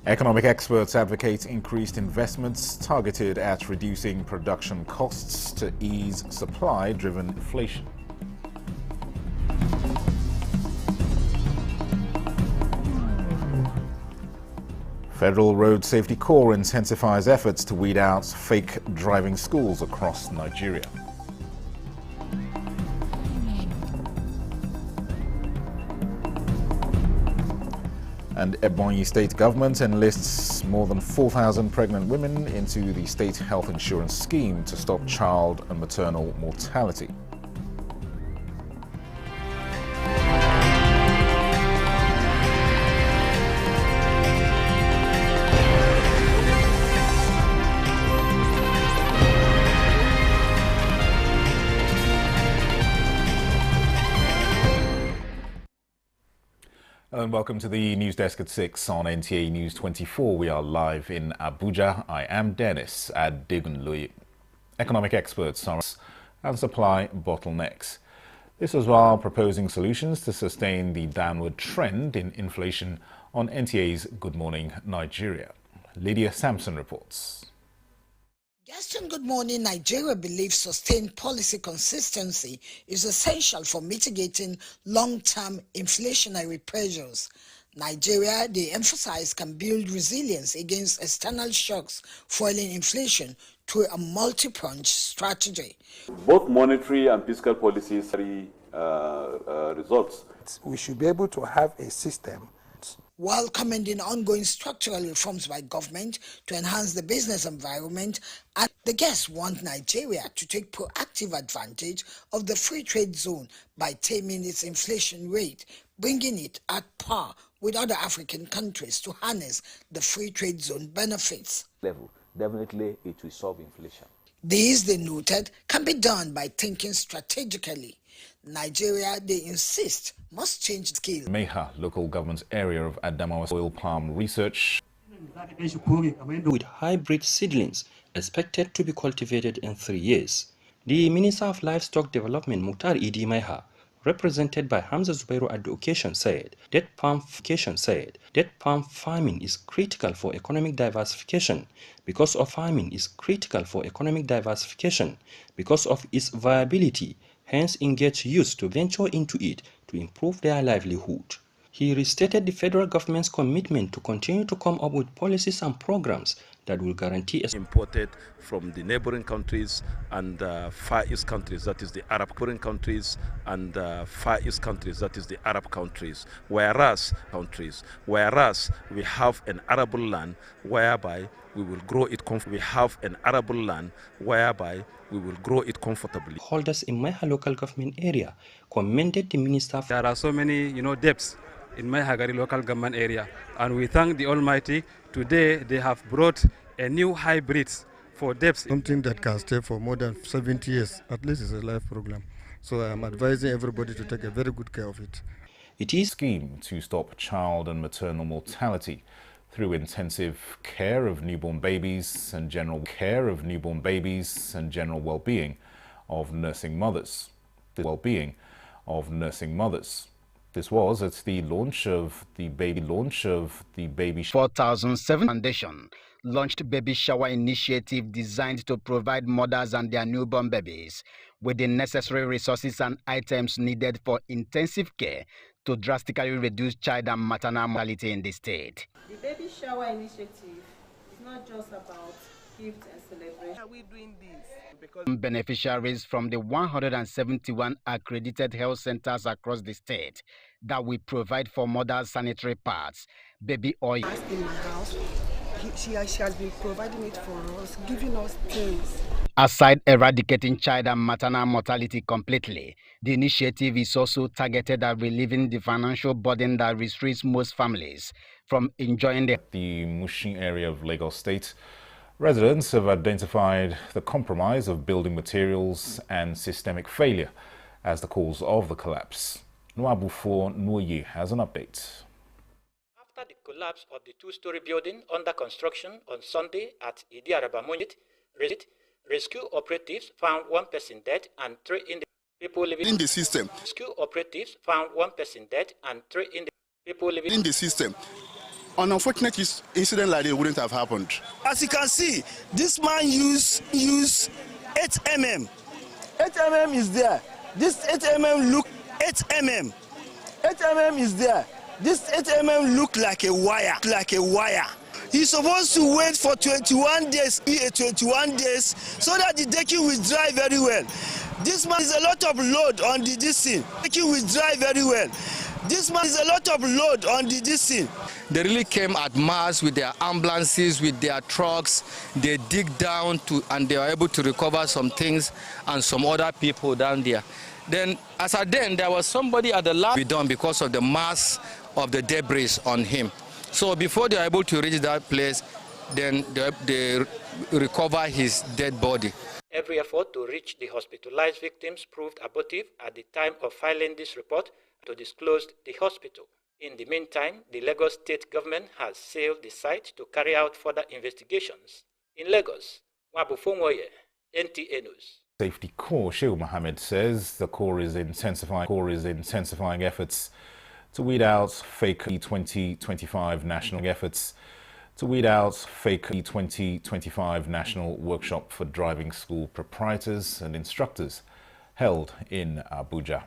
Economic experts advocate increased investments targeted at reducing production costs to ease supply-driven inflation. Federal Road Safety Corps intensifies efforts to weed out fake driving schools across Nigeria. And Ebonyi State Government enlists more than 4,000 pregnant women into the state health insurance scheme to stop child and maternal mortality. And welcome to the news desk at 6 on NTA News 24. We are live in Abuja. I am Dennis Adegunloye. Economic experts are and supply bottlenecks. This is while proposing solutions to sustain the downward trend in inflation on NTA's Good Morning Nigeria. Lydia Sampson reports. Guest on Good Morning Nigeria believes sustained policy consistency is essential for mitigating long-term inflationary pressures. Nigeria, they emphasize, can build resilience against external shocks, fueling inflation through a multi-pronged strategy. Both monetary and fiscal policies results. We should be able to have a system. While commending ongoing structural reforms by government to enhance the business environment, and the guests want Nigeria to take proactive advantage of the free trade zone by taming its inflation rate, bringing it at par with other African countries to harness the free trade zone benefits. Definitely it will solve inflation. These, they noted, can be done by thinking strategically. Nigeria, they insist, must change scale. Meha, local government area of Adamawa oil palm research. With hybrid seedlings expected to be cultivated in 3 years. The Minister of Livestock Development, Mukhtar Idi Meha, represented by Hamza Zubairu at the occasion, said that palm farming is critical for economic diversification. Because of its viability, hence engage youth to venture into it to improve their livelihood. He restated the federal government's commitment to continue to come up with policies and programs that will guarantee imported from the neighboring countries and Far East countries, that is the Arab countries, and Far East countries, that is the Arab countries. Whereas we have an arable land whereby we will grow it comfortably. Holders in Meha local government area commended the minister. There are so many, depths in Meha local government area, and we thank the Almighty. Today they have brought a new hybrid for depths. Something that can stay for more than 70 years, at least it's a life program. So I'm advising everybody to take a very good care of it. It is a scheme to stop child and maternal mortality through intensive care of newborn babies and general well-being of nursing mothers. This was at the launch of the Baby 4007 Foundation launched Baby Shower initiative designed to provide mothers and their newborn babies with the necessary resources and items needed for intensive care to drastically reduce child and maternal mortality in the state. The Baby Shower initiative is not just about gifts and celebration. How are we doing this? Because beneficiaries from the 171 accredited health centers across the state that we provide for mothers' sanitary pads, baby oil. In my house, she has been providing it for us, giving us things. Aside eradicating child and maternal mortality completely, the initiative is also targeted at relieving the financial burden that restricts most families from enjoying the Mushin area of Lagos State. Residents have identified the compromise of building materials and systemic failure as the cause of the collapse. Nwabufo Nwoye has an update. After the collapse of the two-story building under construction on Sunday at Idi-Araba Munit, rescue operatives found one person dead and 3 people living in the system. Rescue operatives found one person dead and 3 people living in the system. an unfortunate incident like this wouldn't have happened. As you can see, this man use 8 mm. 8 mm is there. This 8 mm look 8 mm. 8 mm is there. This 8 mm look like a wire. He's supposed to wait for 21 days, so that the decking will dry very well. This man is a lot of load on the decking. Decking will dry very well. This man is a lot of load on the decking. They really came at mass with their ambulances, with their trucks. They dig down and they are able to recover some things and some other people down there. Then, as at then, there was somebody at the last be done because of the mass of the debris on him. So before they are able to reach that place, then they recover his dead body. Every effort to reach the hospitalized victims proved abortive at the time of filing this report to disclose the hospital. In the meantime, the Lagos state government has sealed the site to carry out further investigations. In Lagos, Wabufonwoye, NTA News. Safety Corps, Shehu Mohammed says the Corps is intensifying efforts to weed out fake 2025 national national workshop for driving school proprietors and instructors held in Abuja.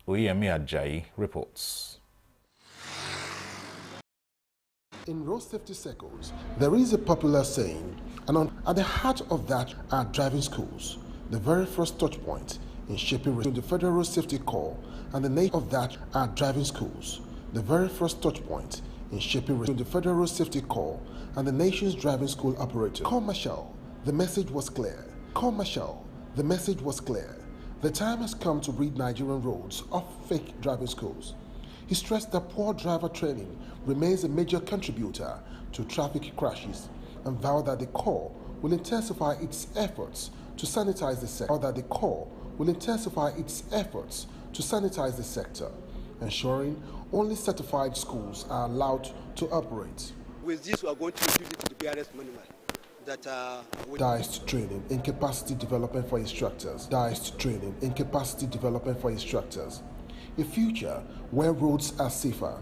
Oyemi Ajayi reports. In road safety circles, there is a popular saying, and at the heart of that are driving schools, the very first touch point in shaping the Federal Road Safety Corps, and the nature of that are driving schools, the very first touch point in shaping the Federal Road Safety Corps and the nation's driving school operator. Corps Marshal, the message was clear. Corps Marshal, the message was clear. The time has come to rid Nigerian roads of fake driving schools. He stressed that poor driver training remains a major contributor to traffic crashes and vowed that the Corps will intensify its efforts to sanitize the sector. Ensuring only certified schools are allowed to operate. With this, we are going to introduce it to the BRS manual. Diced training in capacity development for instructors. A future where roads are safer,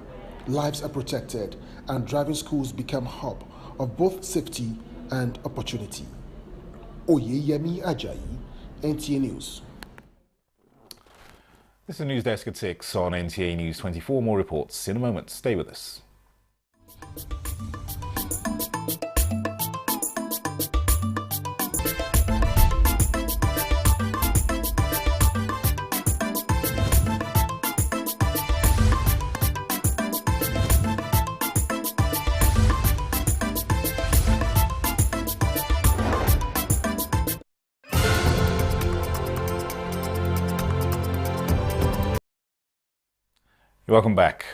lives are protected, and driving schools become hub of both safety and opportunity. Oyeyemi Ajayi, NTA News. This is the News Desk at 6 on NTA News 24. More reports in a moment. Stay with us. Welcome back.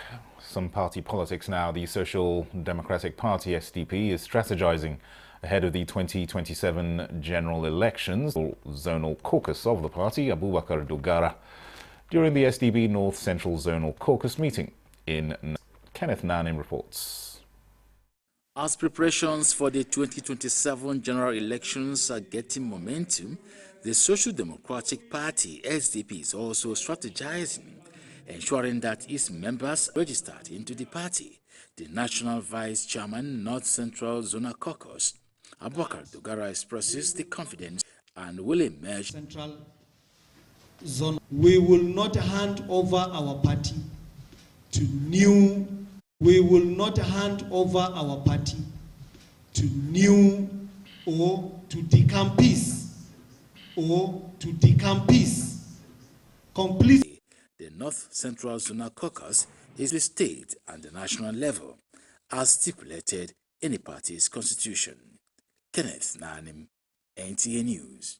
Some party politics now. The Social Democratic Party, SDP, is strategizing ahead of the 2027 general elections. Zonal caucus of the party, Abubakar Dogara, during the SDP North Central Zonal Caucus meeting in Kenneth Nanim reports. As preparations for the 2027 general elections are getting momentum, the Social Democratic Party, SDP, is also strategizing, ensuring that its members registered into the party. The National Vice Chairman, North Central Zonal Caucus, Abubakar Dogara, expresses the confidence and will emerge. Central Zone. We will not hand over our party to new. We will not hand over our party to new or to decampees completely. The North Central Zonal Caucus is the state and the national level, as stipulated in the party's constitution. Kenneth Nanim, NTA News.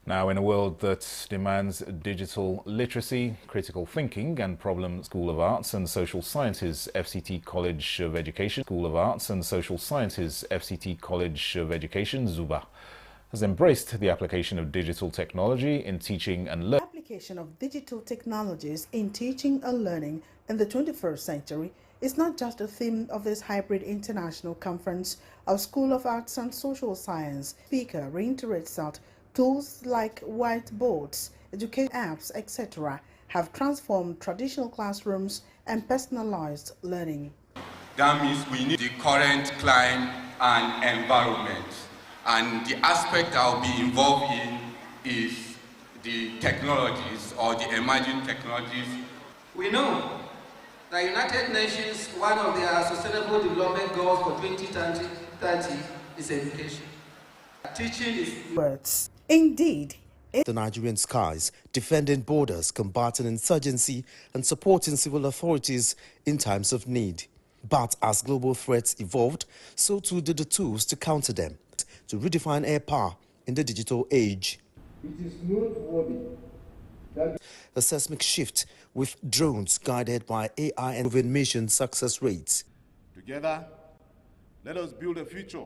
Now, in a world that demands digital literacy, critical thinking and problem, School of Arts and Social Sciences, FCT College of Education, ZUBA, has embraced the application of digital technology in teaching and learning. Application of digital technologies in teaching and learning in the 21st century is not just a theme of this hybrid international conference of School of Arts and Social Science. Speaker reiterates that tools like whiteboards, education apps, etc. have transformed traditional classrooms and personalized learning. That means we need the current climate and environment. And the aspect I'll be involved in is the technologies or the emerging technologies. We know the United Nations, one of their Sustainable Development Goals for 2030 is education. Teaching is words. Indeed. The Nigerian skies, defending borders, combating insurgency, and supporting civil authorities in times of need. But as global threats evolved, so too did the tools to counter them, to redefine air power in the digital age. It is noteworthy that a seismic shift with drones guided by AI and improving mission success rates. Together, let us build a future.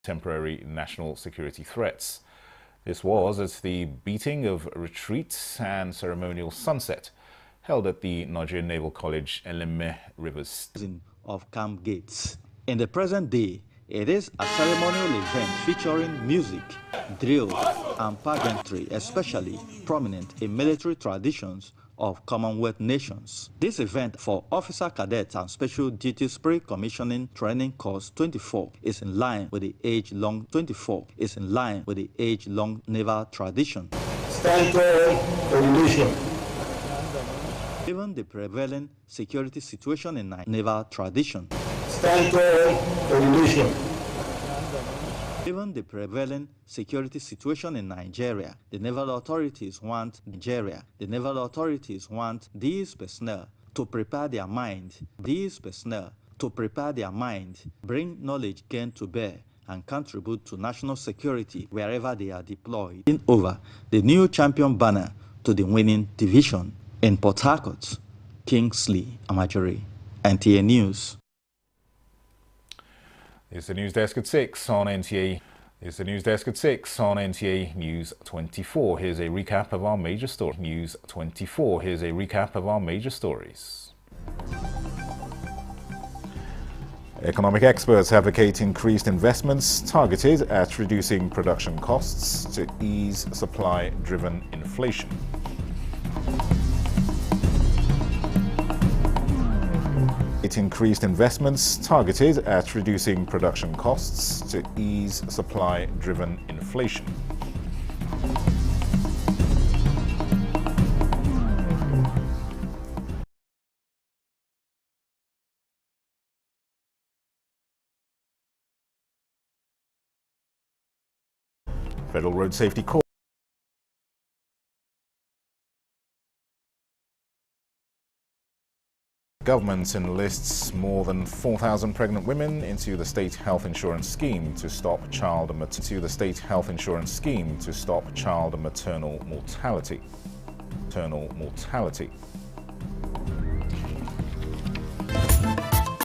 Temporary national security threats. This was at the beating of retreats and ceremonial sunset held at the Nigerian Naval College, Eleme, Rivers. Of Camp Gates. In the present day, it is a ceremonial event featuring music, drill, and pageantry, especially prominent in military traditions of Commonwealth nations. This event for Officer Cadets and Special Duties Pre-Commissioning Training Course 24 is in line with the age-long naval tradition. Stand for the nation. Given the prevailing security situation in naval tradition. Stand for the nation. Given the prevailing security situation in Nigeria, the naval authorities want these personnel to prepare their mind, bring knowledge gained to bear, and contribute to national security wherever they are deployed. Over the new champion banner to the winning division in Port Harcourt, Kingsley Amajori, NTA News. It's the news desk at 6 on NTA. It's the news desk at 6 on NTA News 24. Here's a recap of our major stories. News 24. Here's a recap of our major stories. Economic experts advocate increased investments targeted at reducing production costs to ease supply-driven inflation. It increased investments targeted at reducing production costs to ease supply-driven inflation. Federal Road Safety Corps. Government enlists more than 4,000 pregnant women into the state health insurance scheme to stop child and maternal mortality.